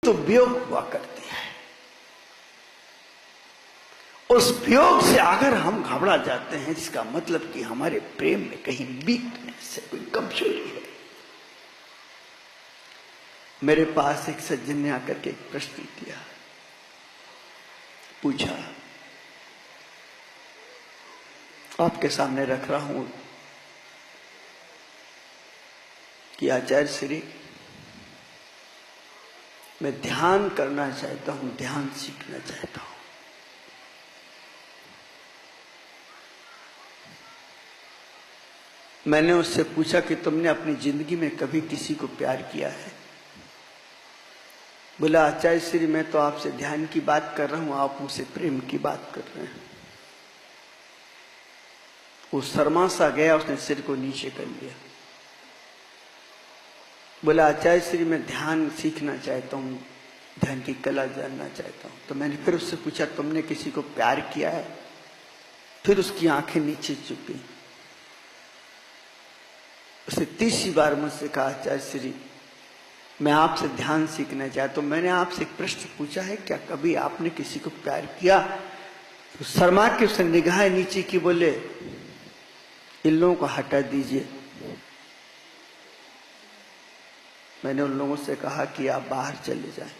तो वियोग हुआ करती है। उस वियोग से अगर हम घबरा जाते हैं, इसका मतलब कि हमारे प्रेम में कहीं वीकनेस है, कोई कमजोरी है। मेरे पास एक सज्जन ने आकर के एक प्रश्न किया, पूछा, आपके सामने रख रहा हूं कि आचार्य श्री, मैं ध्यान करना चाहता हूं, ध्यान सीखना चाहता हूं। मैंने उससे पूछा कि तुमने अपनी जिंदगी में कभी किसी को प्यार किया है? बोला, आचार्य श्री मैं तो आपसे ध्यान की बात कर रहा हूं, आप मुझसे प्रेम की बात कर रहे हैं। वो शर्मा सा गया, उसने सिर को नीचे कर लिया। बोला, आचार्य श्री मैं ध्यान सीखना चाहता हूं, ध्यान की कला जानना चाहता हूं। तो मैंने फिर उससे पूछा, तुमने किसी को प्यार किया है? फिर उसकी आंखें नीचे झुकी। उसने तीसरी बार मुझसे कहा, आचार्य श्री मैं आपसे ध्यान सीखना चाहता हूं, मैंने आपसे एक प्रश्न पूछा है, क्या कभी आपने किसी को प्यार किया? तो शर्मा के उसने निगाहें नीचे की, बोले, इन लोगों को हटा दीजिए। मैंने उन लोगों से कहा कि आप बाहर चले जाएं।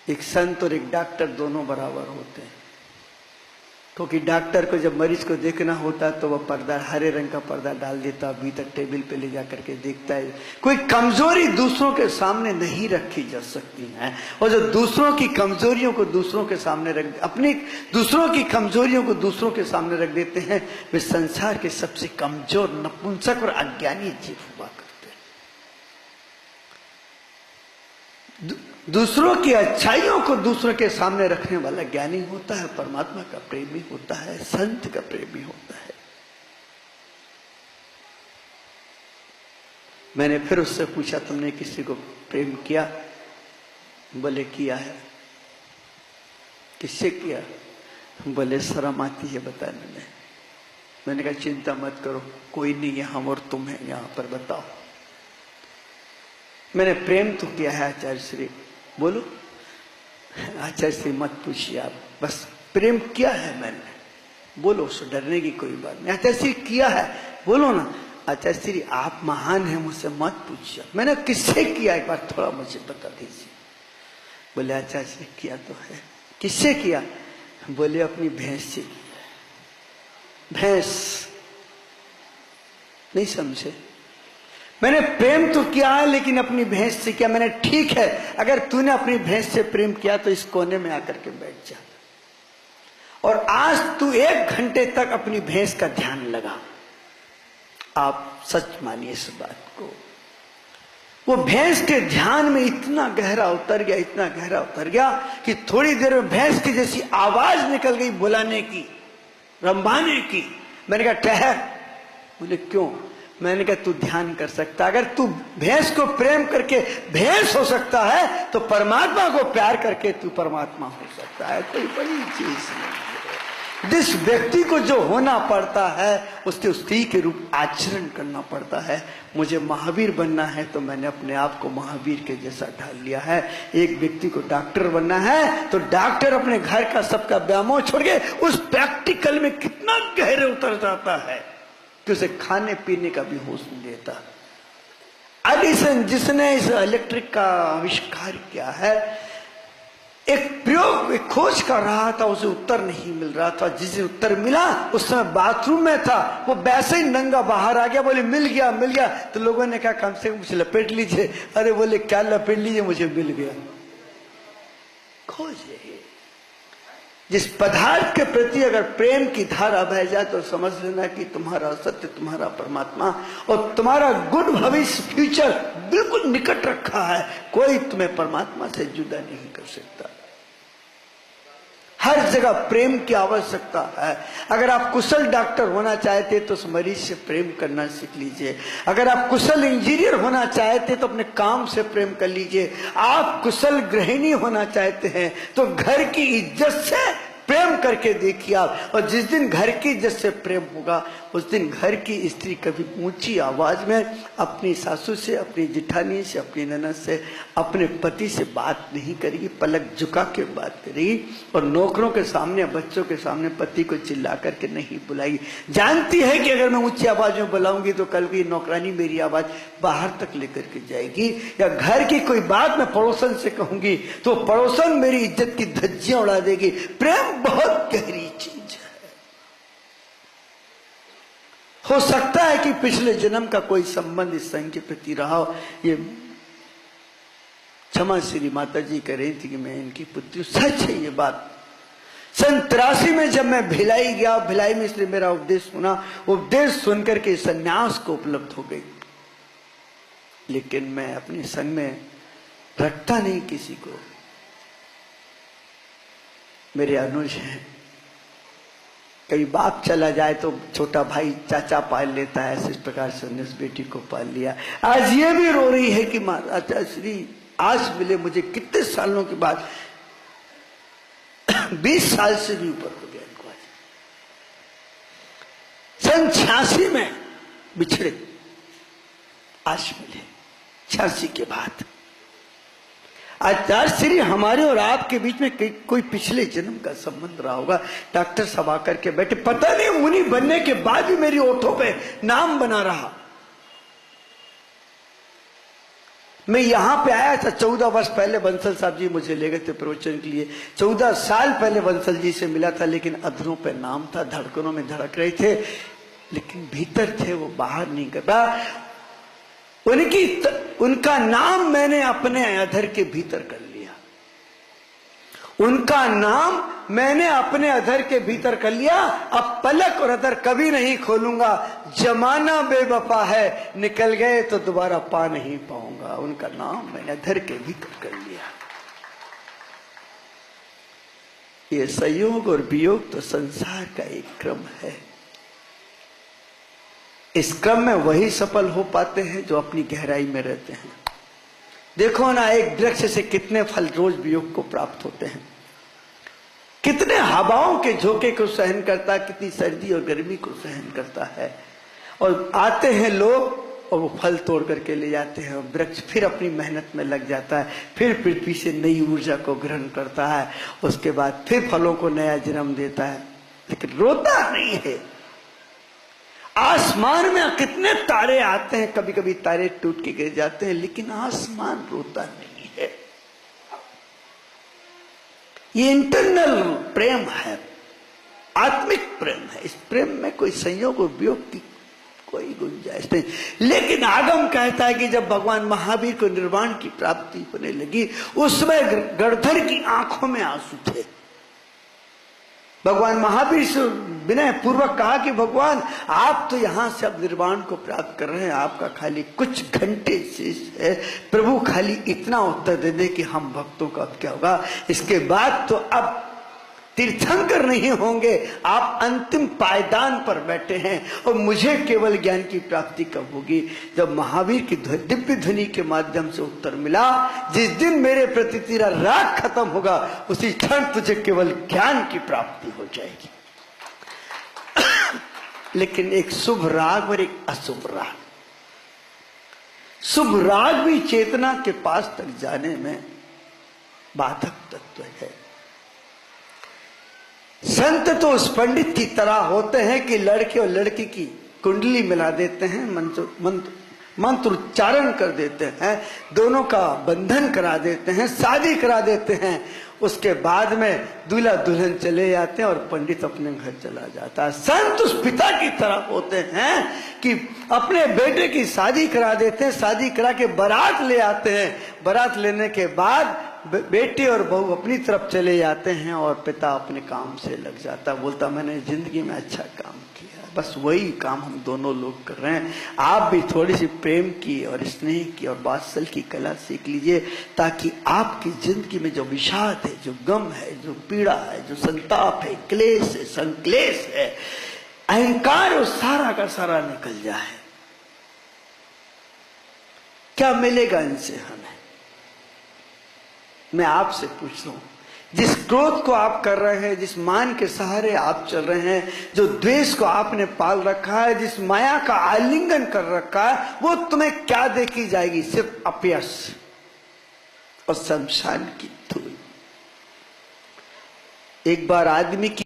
एक संत और एक डॉक्टर दोनों बराबर होते हैं, क्योंकि डॉक्टर को जब मरीज को देखना होता है तो वह पर्दा, हरे रंग का पर्दा डाल देता, भीतर टेबल पे ले जा करके देखता है। कोई कमजोरी दूसरों के सामने नहीं रखी जा सकती है, और जो दूसरों की कमजोरियों को दूसरों के सामने रख, अपनी दूसरों की कमजोरियों को दूसरों के सामने रख देते हैं, वे संसार के सबसे कमजोर, नपुंसक और अज्ञानी जीव हुआ करते हैं। दूसरों की अच्छाइयों को दूसरों के सामने रखने वाला ज्ञानी होता है, परमात्मा का प्रेमी होता है, संत का प्रेमी होता है। मैंने फिर उससे पूछा, तुमने किसी को प्रेम किया? बोले, किया है। किससे किया? बोले, शर्म आती है बताने में। मैंने कहा, चिंता मत करो, कोई नहीं है, हम और तुम हैं यहां पर, बताओ। मैंने प्रेम तो किया है आचार्य श्री। बोलो। आचार्य श्री मत पूछिए आप, बस प्रेम किया है मैंने। बोलो, उससे डरने की कोई बात नहीं। आचार्य श्री किया है, बोलो ना। आचार्य श्री आप महान हैं, मुझसे मत पूछिए। मैंने किससे किया, एक बार थोड़ा मुझे बता दीजिए। बोले, आचार्य श्री किया तो है। किससे किया? बोले, अपनी भैंस से किया। भैंस नहीं समझे? मैंने प्रेम तो किया है, लेकिन अपनी भैंस से किया। मैंने, ठीक है, अगर तूने अपनी भैंस से प्रेम किया तो इस कोने में आकर के बैठ जा, और आज तू 1 घंटे तक अपनी भैंस का ध्यान लगा। आप सच मानिए इस बात को। वो भैंस के ध्यान में इतना गहरा उतर गया, इतना गहरा उतर गया कि थोड़ी देर में भैंस की जैसी आवाज निकल गई बुलाने की, रंभाने की। मैंने कहा, ठहर। बोले, क्यों? मैंने कहा, तू ध्यान कर सकता, अगर तू भैंस को प्रेम करके भैंस हो सकता है तो परमात्मा को प्यार करके तू परमात्मा हो सकता है। कोई बड़ी चीज नहीं है। जिस व्यक्ति को जो होना पड़ता है उसके उसी के रूप आचरण करना पड़ता है। मुझे महावीर बनना है तो मैंने अपने आप को महावीर के जैसा ढाल लिया है। एक व्यक्ति को डॉक्टर बनना है तो डॉक्टर अपने घर का सबका व्यामोह छोड़ के उस प्रैक्टिकल में कितना गहरे उतर जाता है कि उसे खाने पीने का भी होश नहीं देता। एडिसन जिसने इस इलेक्ट्रिक का आविष्कार किया है, एक प्रयोग, एक खोज कर रहा था, उसे उत्तर नहीं मिल रहा था। जिसे उत्तर मिला उस समय बाथरूम में था, वो वैसे ही नंगा बाहर आ गया। बोले, मिल गया मिल गया। तो लोगों ने कहा, कम से कम मुझे लपेट लीजिए। अरे बोले, क्या लपेट लीजिए, मुझे मिल गया। खोज है। जिस पदार्थ के प्रति अगर प्रेम की धारा बह जाए तो समझ लेना कि तुम्हारा सत्य, तुम्हारा परमात्मा और तुम्हारा गुड भविष्य, फ्यूचर बिल्कुल निकट रखा है। कोई तुम्हें परमात्मा से जुदा नहीं कर सकता। हर जगह प्रेम की आवश्यकता है। अगर आप कुशल डॉक्टर होना चाहते तो उस मरीज से प्रेम करना सीख लीजिए। अगर आप कुशल इंजीनियर होना चाहते तो अपने काम से प्रेम कर लीजिए। आप कुशल गृहिणी होना चाहते हैं तो घर की इज्जत से प्रेम करके देखिए आप। और जिस दिन घर की इज्जत से प्रेम होगा उस दिन घर की स्त्री कभी ऊंची आवाज में अपनी सासू से, अपनी जिठानी से, अपनी ननद से, अपने पति से बात नहीं करेगी, पलक झुका के बात करेगी और नौकरों के सामने, बच्चों के सामने पति को चिल्ला करके नहीं बुलाएगी। जानती है कि अगर मैं ऊंची आवाज में बुलाऊंगी तो कल की नौकरानी मेरी आवाज बाहर तक लेकर के जाएगी, या घर की कोई बात मैं पड़ोसन से कहूंगी तो पड़ोसन मेरी इज्जत की धज्जियां उड़ा देगी। प्रेम बहुत गहरी चीज है। हो सकता है कि पिछले जन्म का कोई संबंध इस संघ के प्रति रहा हो। ये क्षमा श्री माता जी कह रही थी कि मैं इनकी पुत्री, सच है ये बात। सन 83 में जब मैं भिलाई गया, भिलाई में इसलिए मेरा उपदेश सुना, उपदेश सुनकर के संन्यास को उपलब्ध हो गई, लेकिन मैं अपने संग में रखता नहीं किसी को। मेरे अनुज हैं, कभी बाप चला जाए तो छोटा भाई चाचा पाल लेता है, इस प्रकार से उन्हें उस बेटी को पाल लिया। आज ये भी रो रही है कि माता श्री आज मिले मुझे, कितने सालों के बाद, 20 साल से भी ऊपर हो गया इनको। सन 86 में बिछड़े, आज मिले 86 के बाद। आज श्री हमारे और आपके बीच में कोई पिछले जन्म का संबंध रहा होगा। डॉक्टर साहब आकर के बैठे, पता नहीं मुनि बनने के बाद भी मेरी ओठों पे नाम बना रहा। मैं यहां पे आया था 14 वर्ष पहले, बंसल साहब जी मुझे ले गए थे प्रवचन के लिए। 14 साल पहले बंसल जी से मिला था, लेकिन अधरों पे नाम था, धड़कनों में धड़क रहे थे, लेकिन भीतर थे वो, बाहर नहीं कर रहा। उनका नाम मैंने अपने अधर के भीतर कर लिया, उनका नाम मैंने अपने अधर के भीतर कर लिया। अब पलक और अधर कभी नहीं खोलूंगा, जमाना बेवफा है, निकल गए तो दोबारा पा नहीं पाऊंगा। उनका नाम मैंने अधर के भीतर कर लिया। ये संयोग और वियोग तो संसार का एक क्रम है। इस क्रम में वही सफल हो पाते हैं जो अपनी गहराई में रहते हैं। देखो ना, एक वृक्ष से कितने फल रोज वियोग को प्राप्त होते हैं, कितने हवाओं के झोंके को सहन करता है, कितनी सर्दी और गर्मी को सहन करता है। और आते हैं लोग और वो फल तोड़ करके ले जाते हैं, और वृक्ष फिर अपनी मेहनत में लग जाता है, फिर पृथ्वी से नई ऊर्जा को ग्रहण करता है, उसके बाद फिर फलों को नया जन्म देता है, लेकिन रोता नहीं है। आसमान में कितने तारे आते हैं, कभी कभी तारे टूट के गिर जाते हैं, लेकिन आसमान रोता नहीं है। ये इंटरनल प्रेम है, आत्मिक प्रेम है। इस प्रेम में कोई संयोग और वियोग की कोई गुंजाइश नहीं। लेकिन आगम कहता है कि जब भगवान महावीर को निर्वाण की प्राप्ति होने लगी, उसमें गणधर की आंखों में आंसू थे। भगवान महावीर से विनय पूर्वक कहा कि भगवान, आप तो यहां से अब निर्वाण को प्राप्त कर रहे हैं, आपका खाली कुछ घंटे शेष है, प्रभु खाली इतना उत्तर दे दे कि हम भक्तों का अब क्या होगा। इसके बाद तो अब तीर्थंकर नहीं होंगे, आप अंतिम पायदान पर बैठे हैं, और मुझे केवल ज्ञान की प्राप्ति कब होगी। जब महावीर की दिव्य ध्वनि के माध्यम से उत्तर मिला, जिस दिन मेरे प्रति तेरा राग खत्म होगा, उसी क्षण तुझे केवल ज्ञान की प्राप्ति हो जाएगी। लेकिन एक शुभ राग और एक अशुभ राग, शुभ राग भी चेतना के पास तक जाने में बाधक तत्व है। संत तो उस पंडित की तरह होते हैं कि लड़के और लड़की की कुंडली मिला देते हैं, मंत्र उच्चारण कर देते हैं, दोनों का बंधन करा देते हैं, शादी करा देते हैं। उसके बाद में दूल्हा दुल्हन चले जाते हैं और पंडित अपने घर चला जाता है। संत उस पिता की तरह होते हैं कि अपने बेटे की शादी करा देते हैं, शादी करा के बारात ले आते हैं, बारात लेने के बाद बेटे और बहू अपनी तरफ चले जाते हैं और पिता अपने काम से लग जाता, बोलता मैंने जिंदगी में अच्छा काम किया। बस वही काम हम दोनों लोग कर रहे हैं। आप भी थोड़ी सी प्रेम की और स्नेह की और वात्सल्य की कला सीख लीजिए, ताकि आपकी जिंदगी में जो विषाद है, जो गम है, जो पीड़ा है, जो संताप है, क्लेश है, संक्लेश है, अहंकार, वो सारा का सारा निकल जाए। क्या मिलेगा इनसे हमें? मैं आपसे पूछ रहा हूं, जिस क्रोध को आप कर रहे हैं, जिस मान के सहारे आप चल रहे हैं, जो द्वेष को आपने पाल रखा है, जिस माया का आलिंगन कर रखा है, वो तुम्हें क्या देखी जाएगी? सिर्फ अपयश और शमशान की धूल। एक बार आदमी की